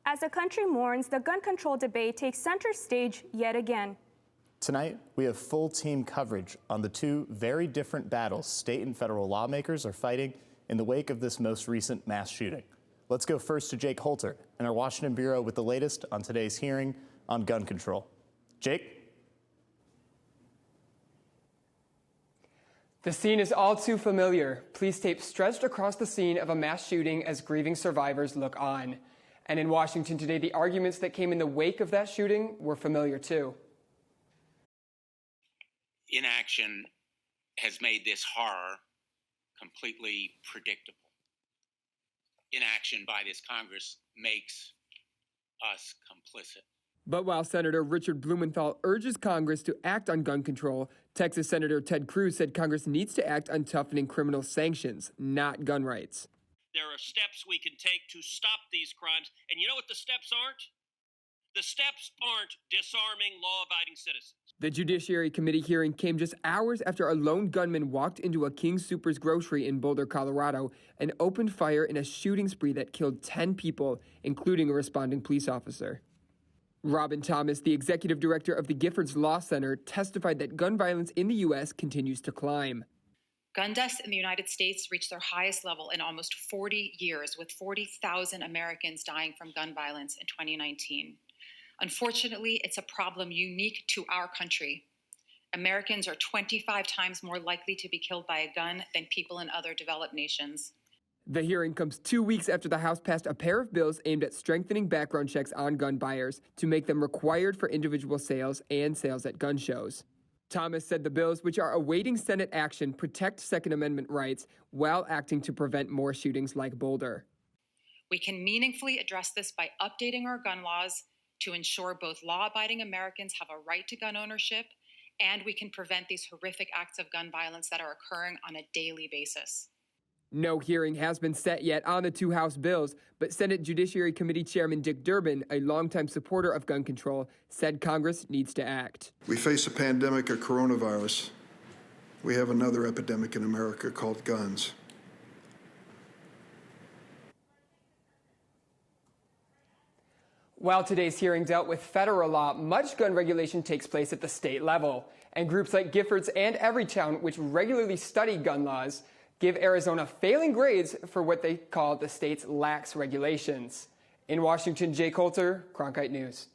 As the country mourns, the gun control debate takes center stage yet again. Tonight, we have full team coverage on the two very different battles state and federal lawmakers are fighting in the wake of this most recent mass shooting. Let's go first to Jake Holter in our Washington bureau with the latest on today's hearing on gun control. Jake? The scene is all too familiar. Police tape stretched across the scene of a mass shooting as grieving survivors look on. And in Washington today, the arguments that came in the wake of that shooting were familiar too. Inaction has made this horror completely predictable. Inaction by this Congress makes us complicit. But while Senator Richard Blumenthal urges Congress to act on gun control, Texas Senator Ted Cruz said Congress needs to act on toughening criminal sanctions, not gun rights. There are steps we can take to stop these crimes. And you know what the steps aren't? The steps aren't disarming law-abiding citizens. The Judiciary Committee hearing came just hours after a lone gunman walked into a King Soopers grocery in Boulder, Colorado, and opened fire in a shooting spree that killed 10 people, including a responding police officer. Robin Thomas, the executive director of the Giffords Law Center, testified that gun violence in the U.S. continues to climb. Gun deaths in the United States reached their highest level in almost 40 years, with 40,000 Americans dying from gun violence in 2019. Unfortunately, it's a problem unique to our country. Americans are 25 times more likely to be killed by a gun than people in other developed nations. The hearing comes 2 weeks after the House passed a pair of bills aimed at strengthening background checks on gun buyers to make them required for individual sales and sales at gun shows. Thomas said the bills, which are awaiting Senate action, protect Second Amendment rights while acting to prevent more shootings like Boulder. We can meaningfully address this by updating our gun laws to ensure both law-abiding Americans have a right to gun ownership, and we can prevent these horrific acts of gun violence that are occurring on a daily basis. No hearing has been set yet on the two House bills, but Senate Judiciary Committee Chairman Dick Durbin, a longtime supporter of gun control, said Congress needs to act. We face a pandemic of coronavirus. We have another epidemic in America called guns. While today's hearing dealt with federal law, much gun regulation takes place at the state level. And groups like Giffords and Everytown, which regularly study gun laws, give Arizona failing grades for what they call the state's lax regulations. In Washington, Jake Holter, Cronkite News.